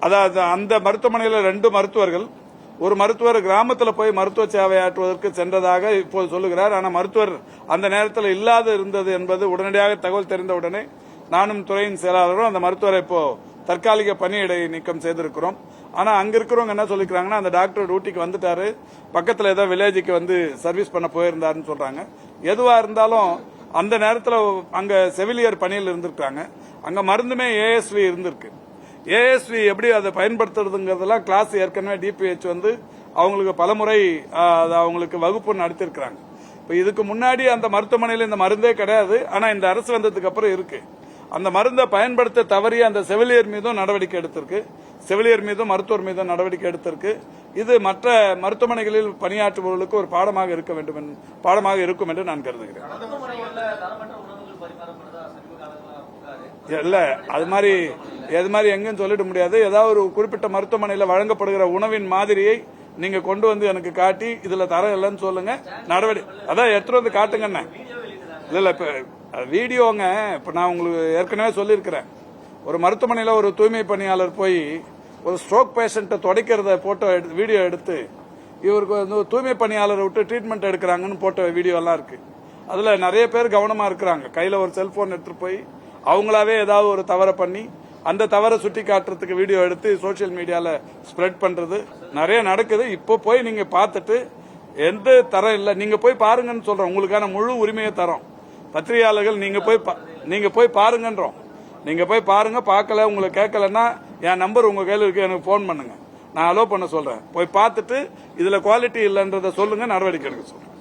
அதாவது அந்த மருத்துவமனையில் 2 மருத்துவர்கள், ஒரு மருத்துவர் கிராமத்தில் போய் மருத்துவ சேவையாற்றுவதற்கு சென்றதாக இப்போது சொல்லுகிறார். ஆனால் மருத்துவர் அந்த நேரத்தில் இல்லாது இருந்தது என்பது உடனடியாக தகவல் தெரிந்தவுடனே நானும் துறையின் செயலாளரும் அந்த மருத்துவரை இப்போ தற்காலிக பணியிடை நீக்கம் செய்திருக்கிறோம். ஆனா அங்க இருக்கிறவங்க என்ன சொல்லிக்கிறாங்கன்னா, அந்த டாக்டர் டியூட்டிக்கு வந்துட்டாரு, பக்கத்துல ஏதோ வில்லேஜுக்கு வந்து சர்வீஸ் பண்ண போயிருந்தாருன்னு சொல்றாங்க. எதுவா இருந்தாலும் அந்த நேரத்தில் அங்க செவிலியர் பணியில் இருந்திருக்காங்க. அங்க மருந்துமே ஏஎஸ்வி இருந்திருக்கு. ஏஎஸ்வி எப்படி அதை பயன்படுத்துறதுங்கிறதெல்லாம் கிளாஸ் ஏற்கனவே டிபிஹெச் வந்து அவங்களுக்கு பலமுறை அவங்களுக்கு வகுப்பு நடத்திருக்கிறாங்க. இப்ப இதுக்கு முன்னாடி அந்த மருத்துவமனையில் இந்த மருந்தே கிடையாது. ஆனா இந்த அரசு வந்ததுக்கு அப்புறம் இருக்கு. அந்த மருந்தை பயன்படுத்த தவறிய அந்த செவிலியர் மீதும் நடவடிக்கை எடுத்திருக்கு. செவிலியர் மீதும் மருத்துவர் மீதும் நடவடிக்கை எடுத்திருக்கு. இது மற்ற மருத்துவமனைகளில் பணியாற்றுபவர்களுக்கு ஒரு பாடமாக இருக்கும் என்று நான் கருதுகிறேன். இல்ல அது மாதிரி எங்கன்னு சொல்லிட முடியாது. ஏதாவது ஒரு குறிப்பிட்ட மருத்துவமனையில் வழங்கப்படுகிற உணவின் மாதிரியை நீங்க கொண்டு வந்து எனக்கு காட்டி இதுல தரம் இல்லைன்னு சொல்லுங்க, நடவடிக்கை அதான் எடுத்துட்டு வந்து காட்டுங்கண்ணே. இல்ல இப்ப வீடியோங்க, இப்ப நான் உங்களுக்கு ஏற்கனவே சொல்லியிருக்கிறேன். ஒரு மருத்துவமனையில் ஒரு தூய்மை பணியாளர் போய் ஒரு ஸ்ட்ரோக் பேஷண்ட்டை துடைக்கிறத போட்டோ வீடியோ எடுத்து இவருக்கு வந்து தூய்மை பணியாளரை விட்டு ட்ரீட்மெண்ட் எடுக்கிறாங்கன்னு போட்ட வீடியோ எல்லாம் இருக்கு. அதுல நிறைய பேர் கவனமா இருக்கிறாங்க. கையில ஒரு செல்போன் எடுத்துட்டு போய் அவங்களாவே ஏதாவது ஒரு தவறை பண்ணி அந்த தவறை சுட்டி காட்டுறதுக்கு வீடியோ எடுத்து சோசியல் மீடியால ஸ்ப்ரெட் பண்றது நிறைய நடக்குது. இப்போ போய் நீங்க பார்த்துட்டு எந்த தரம் இல்லை, நீங்க போய் பாருங்கன்னு சொல்றோம். உங்களுக்கான முழு உரிமையை தரோம். பத்திரிகையாளர்கள் நீங்க போய் பாருங்கன்றோம். நீங்க போய் பாருங்க. பார்க்கல, உங்களுக்கு கேட்கலன்னா என் நம்பர் உங்க கையில் இருக்கு, எனக்கு போன் பண்ணுங்க, நான் அலோ பண்ண சொல்றேன். போய் பார்த்துட்டு இதுல குவாலிட்டி இல்லைன்றத சொல்லுங்க, நடவடிக்கை எடுக்க சொல்றேன்.